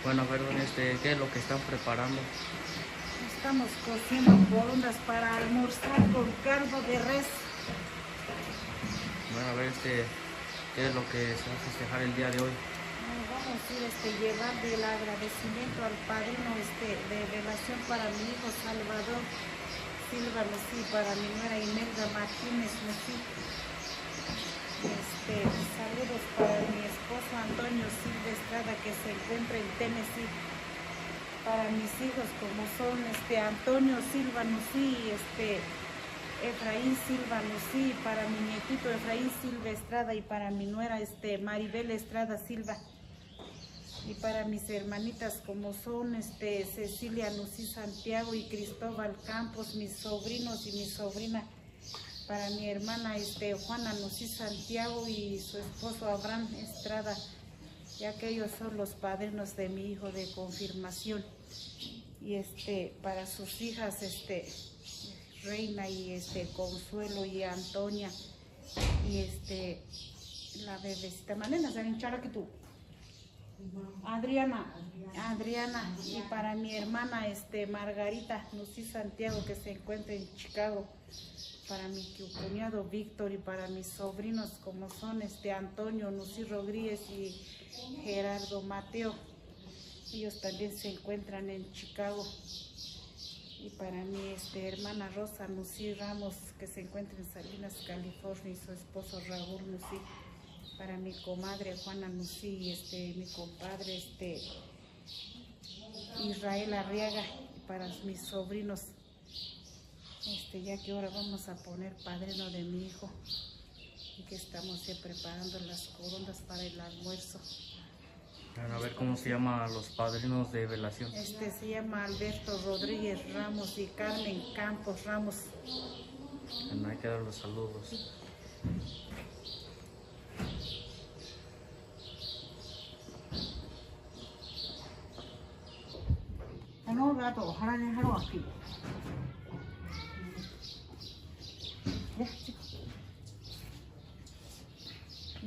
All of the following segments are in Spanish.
Bueno, a ver, ¿qué es lo que están preparando? Estamos cociendo corundas para almorzar con caldo de res. Bueno, a ver, ¿qué es lo que se va a festejar el día de hoy? Vamos a ir llevar del agradecimiento al padrino de relación para mi hijo Salvador Silva Messi, para mi nuera Imelda Martínez Messi. Saludos para mi esposo Antonio Silva Estrada, que se encuentra en Tennessee. Para mis hijos, como son Antonio Silva Nusí y Efraín Silva Nusí, para mi nietito Efraín Silva Estrada, y para mi nuera Maribel Estrada Silva, y para mis hermanitas como son Cecilia Nusí Santiago y Cristóbal Campos, mis sobrinos y mi sobrina. Para mi hermana Juana Nusí Santiago y su esposo Abraham Estrada, ya que ellos son los padrinos de mi hijo de confirmación. Y para sus hijas Reina y Consuelo y Antonia, y la bebecita Manena, ¿saben que tú? Adriana, y para mi hermana Margarita Nusí Santiago, que se encuentra en Chicago. Para mi cuñado Víctor, y para mis sobrinos como son Antonio Nusí Rodríguez y Gerardo Mateo, ellos también se encuentran en Chicago. Y para mi hermana Rosa Nusí Ramos, que se encuentra en Salinas, California, y su esposo Raúl Nusí. Para mi comadre Juana Nusí y mi compadre Israel Arriaga, y para mis sobrinos, ya que ahora vamos a poner padrino de mi hijo, y que estamos preparando las corundas para el almuerzo. Bueno, a ver, ¿cómo se llama los padrinos de velación? Se llama Alberto Rodríguez Ramos y Carmen Campos Ramos. Bueno, hay que dar los saludos.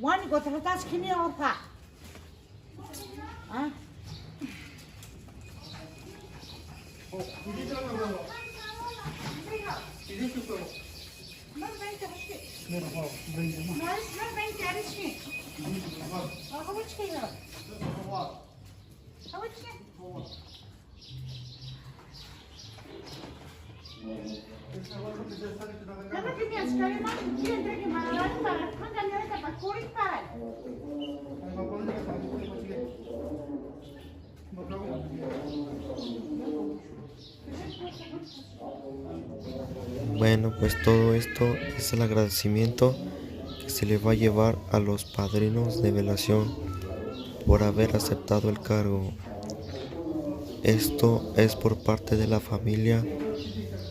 Wani go tratas kini orfa. Ah. Bueno, pues todo esto es el agradecimiento que se le va a llevar a los padrinos de velación por haber aceptado el cargo. Esto es por parte de la familia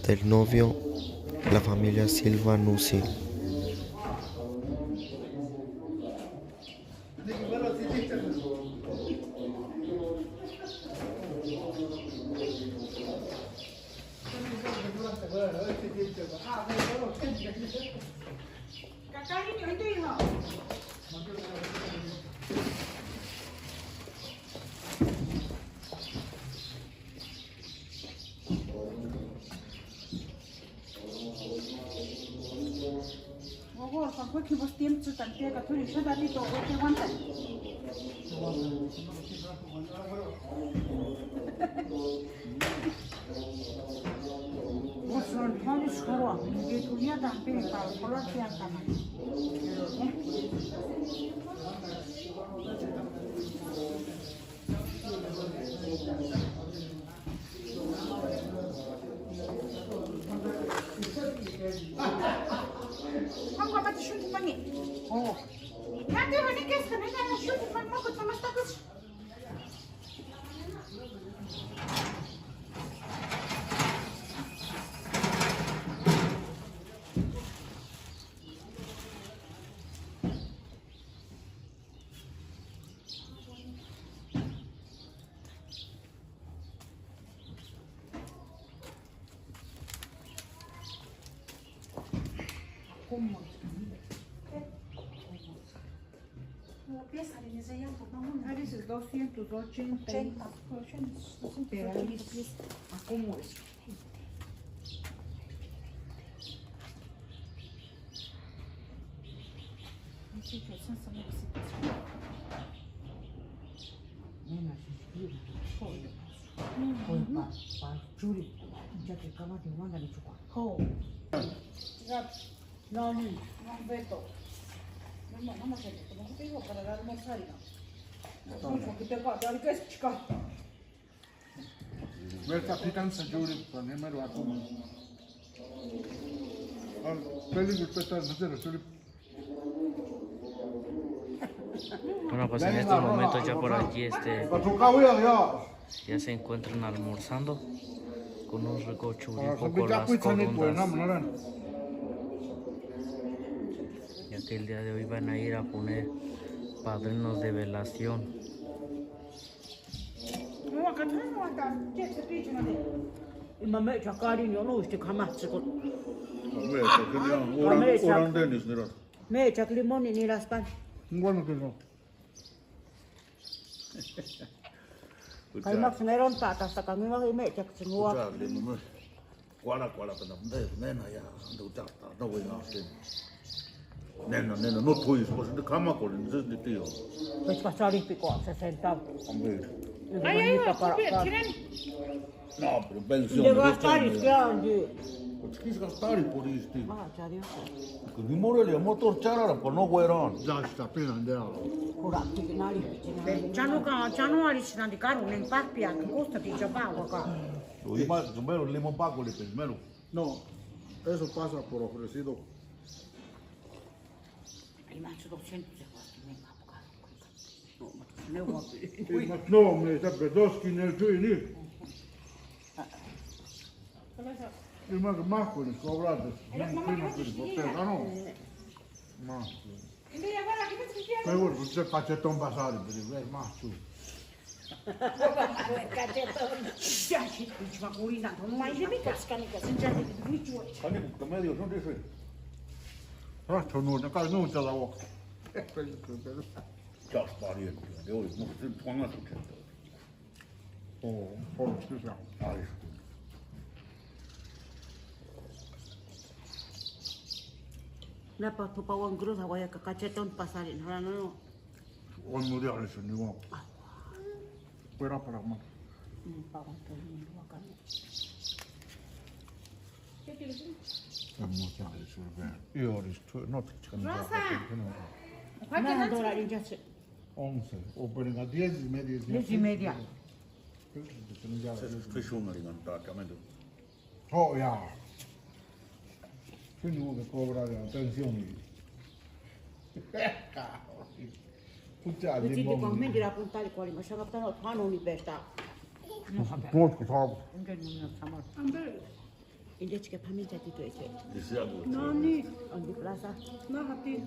del novio, la familia Silva Nusí. pies salen ese ya, por favor. A veces 280. Pero ahí mis pies, ¿a cómo es? Sí, que son solicitaciones. Nena, suspira. Pues para Churi, ya que acabas de mandar el chocolate. No, ni. No, Beto. No me hace esto, no te digo para dar almorzar, no. No, que te pasa, ¿qué es chica? Verta pitan sa juri pa ne maru ako mo. Al peli gupeta no te rasuli. Bueno, pues en estos momentos ya por allí ya se encuentran almorzando con un rico churipo con las corundas. Ya que el día de hoy van a ir a poner padrinos de velación. No, acá no, acá. ¿Qué se pide una vez? Y mamá echa cariño, no, este jamás se con. Orang Dennis nira. Me echa limón y ni las pan. Bueno que no. Kaimak meron patas, hasta kami me echa semua. Kuala pena nena ya ndo ta no we na sin nena no toys was the kama ko ni de tio Pues pasari pico a 60. ambe Ay, tienen. no pero pensión De gastari grande. quis gastare por isto Ah, ya Dios. que ni morele motor charara por no weron Ya está pena andar. Ora, tiginari. Januari sinandi karunen pappia, che costa di giabagua qua. lo ima primero limón paco le primero No, eso pasa por ofrecido. Rimasto 200 se costa, venga, no, ma tu No, me está pedoski nel tuini. Il más con il cobrate. Prima per poter, no. Ma. Invece guarda che pezzi di Poi vuoi se faccio un basare per il más tu. Piaci, ma curina, non mai se mi cascano che senza di giù. ani que medio no de Ratto non, acá non te la ho. chas pariente de hoy no se ponga su chento Oh, scusa. ay Na pa tu pawang grus awaya ka kaceton pasarin ora no. On mondiale sono di nuovo. Però per me. Pawang tu ni wakan. È mondiale sono bene. Io ho visto, no, c'è Na dolar injase. 11, o per una 10, media 10 media. fishunga ringantatamente Oh, ja. Quindi uno che cobrare attenzione. Cavolo. Puttana, Ti dico men dira puntare quali ma siamo tanto fanno università. Molto bravo. Unde non siamo. Invece che famiglia ti tu e te. disiago Nonni, Andi plaza. no, hati.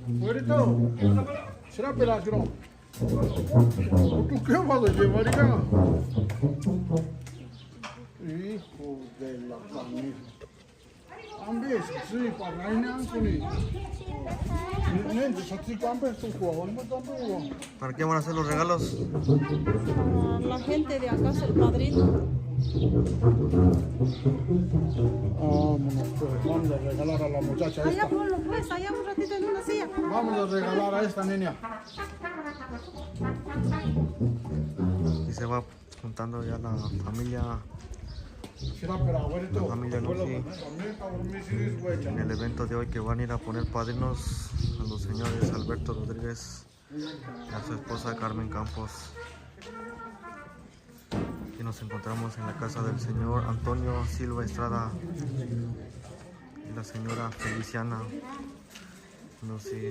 Güerito, será pelacro. ¿Tú qué vas a llevar acá? Hijo de la camisa. Ambes, sí, para ¿Para qué van a hacer los regalos? A la gente de acá es el padrino. Vámonos, pues, vamos a regalar a la muchacha Allá esta. ponlo pues, allá un ratito en una silla. Vamos a regalar a esta niña. Y se va juntando ya la familia. Será para abuelito. La familia Lucy. En el evento de hoy que van a ir a poner padrinos a los señores Alberto Rodríguez y a su esposa Carmen Campos. Aquí nos encontramos en la casa del señor Antonio Silva Estrada y la señora Feliciana Lucy.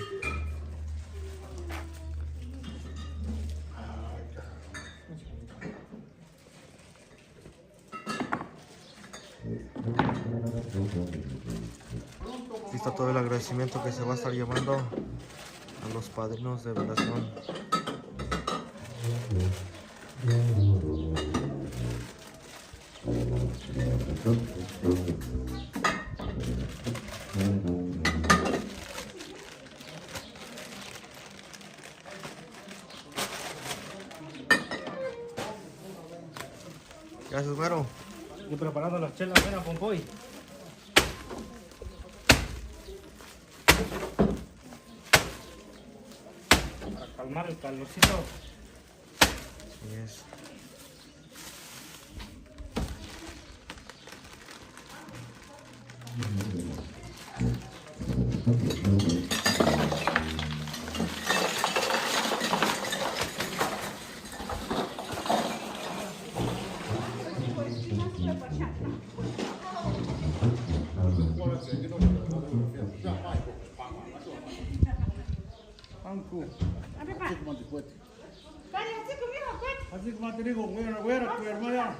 Aquí está todo el agradecimiento que se va a estar llevando a los padrinos de velación. ¿Qué haces, güero? Estoy preparando las chelas, mira, Pompoy. Para calmar el calorcito. Así es. Anku. Así como te digo, güera, tu hermana.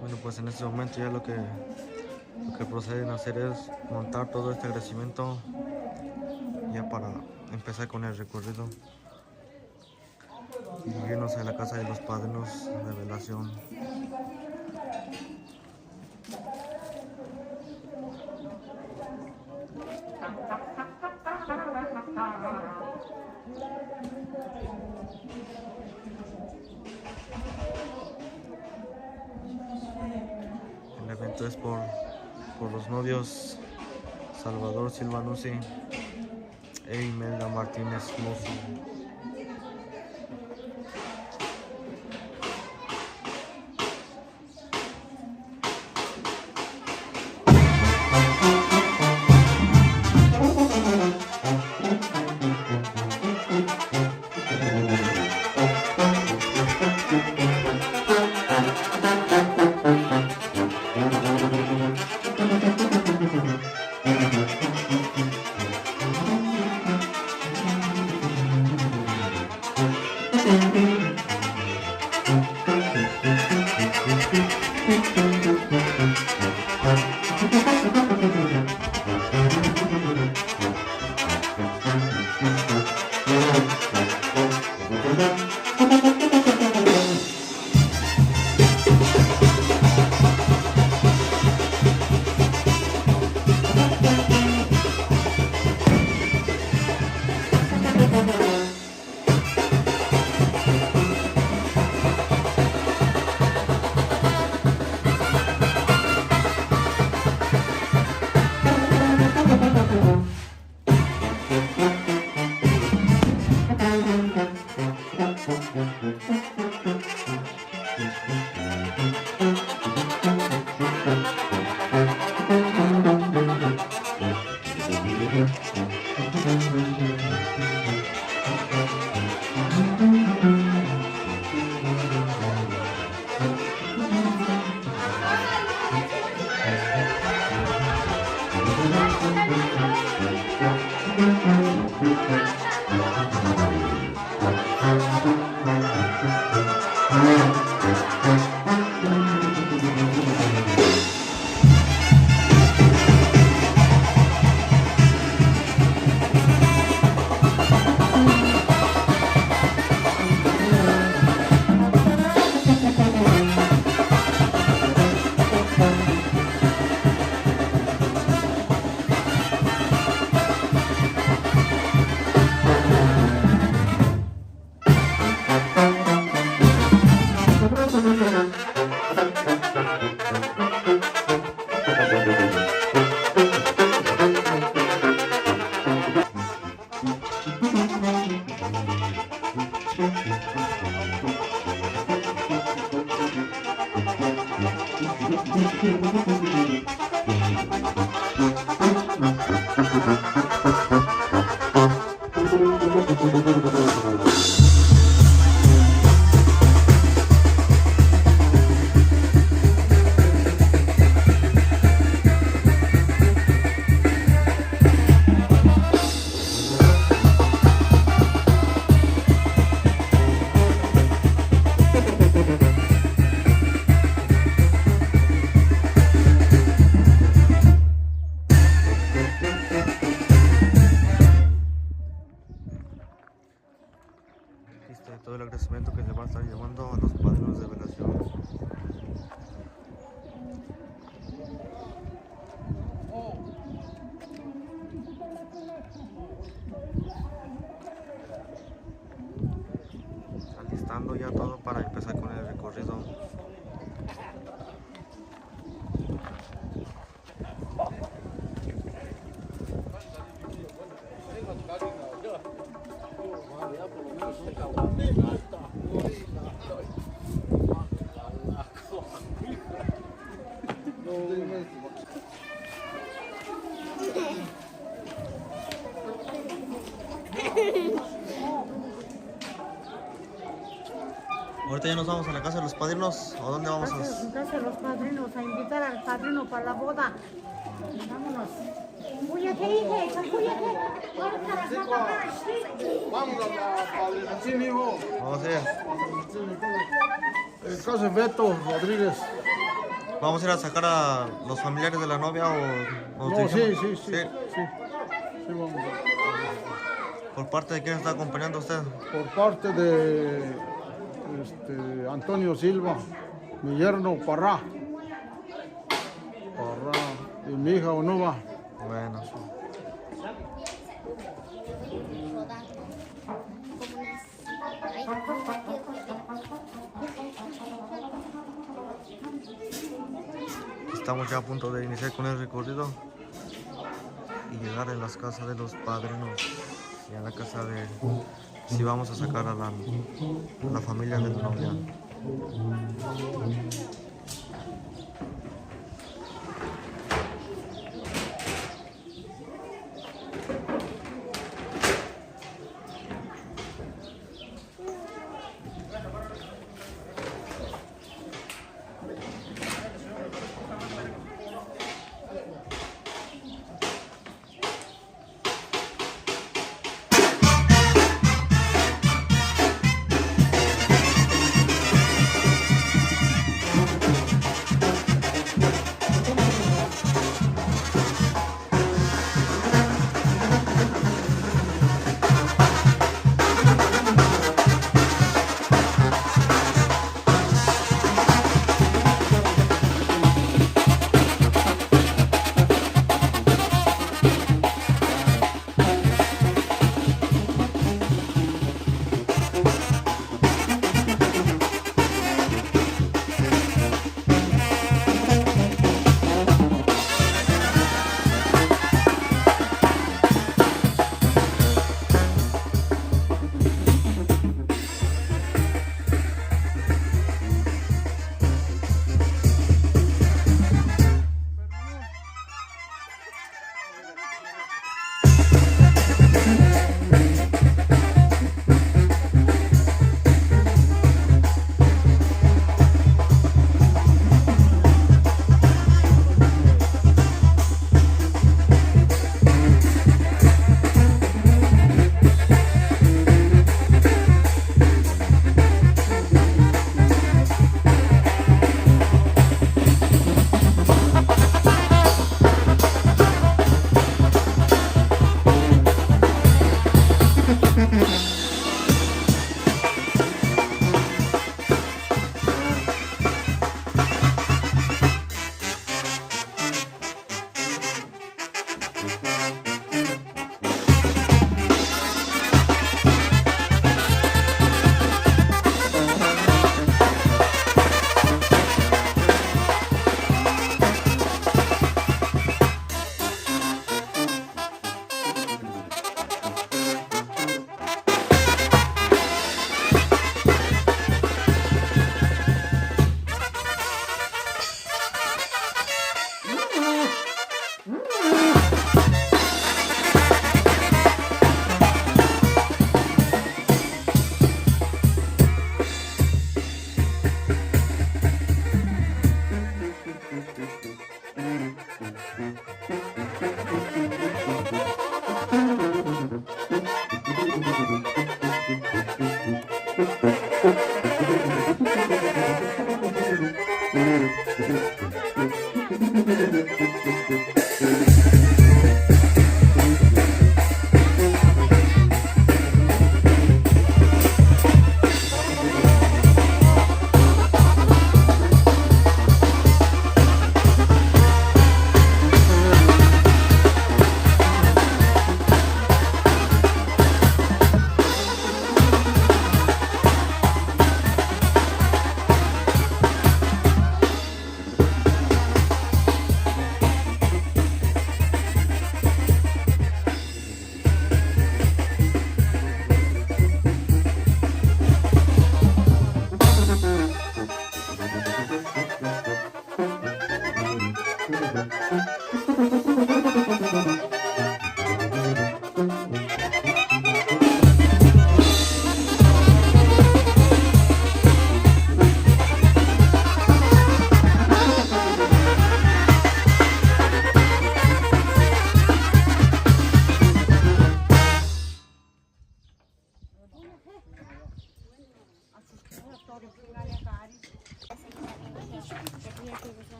Bueno, pues en este momento ya lo que proceden a hacer es montar todo este agradecimiento ya para empezar con el recorrido y irnos a la casa de los padrinos de velación. El evento es por los novios Salvador Silva Nuzzi e Imelda Martínez Mozo. Todo el agradecimiento que se va a estar llevando a los padrinos de velación. Alistando ya todo para empezar con el recorrido. Ahorita ya nos vamos a la casa de los padrinos. ¿O dónde vamos? Casa de los padrinos, a invitar al padrino para la boda. Vámonos. Vamos a padrino. Sí, mijo. Vamos a ir. El caso de Beto Rodríguez. ¿Vamos a ir a sacar a los familiares de la novia o No, te sí, dijimos? sí. Sí, vamos a. ¿Por parte de quién está acompañando a usted? Por parte de Antonio Silva, mi yerno Parrá. Y mi hija Onova. Bueno. Estamos ya a punto de iniciar con el recorrido y llegar en las casas de los padrinos y a la casa de si vamos a sacar a la familia de la novia.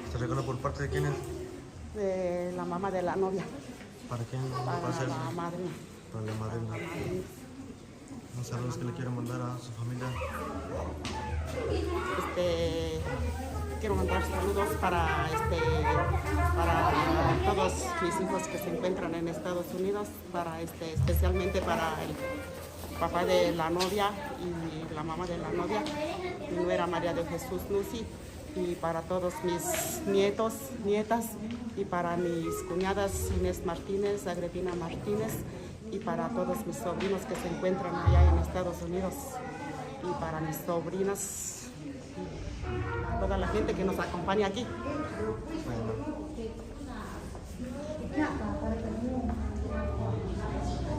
¿Este regalo por parte de quién es? De la mamá de la novia. ¿Para quién? Para ser? la madrina. Para la madrina. ¿Unos saludos que le quiero mandar a su familia? Quiero mandar saludos para todos mis hijos que se encuentran en Estados Unidos, especialmente para el papá de la novia y la mamá de la novia, mi nuera María de Jesús Nusi, y para todos mis nietos, nietas, y para mis cuñadas Inés Martínez, Agripina Martínez, y para todos mis sobrinos que se encuentran allá en Estados Unidos, y para mis sobrinas a toda la gente que nos acompaña aquí.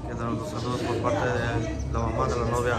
Quedan los saludos por parte de la mamá de la novia.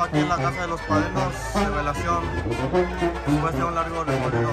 Aquí en la casa de los padrinos, revelación, después de un largo recorrido.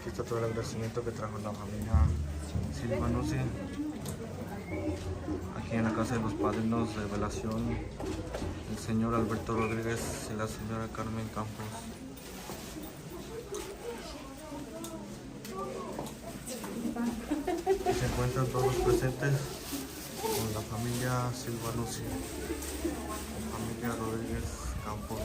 Aquí está todo el agradecimiento que trajo la familia Silva Nuzzi. Aquí en la casa de los padrinos de velación, el señor Alberto Rodríguez y la señora Carmen Campos. Aquí se encuentran todos los presentes con la familia Silva Nuzzi, familia Rodríguez Campos.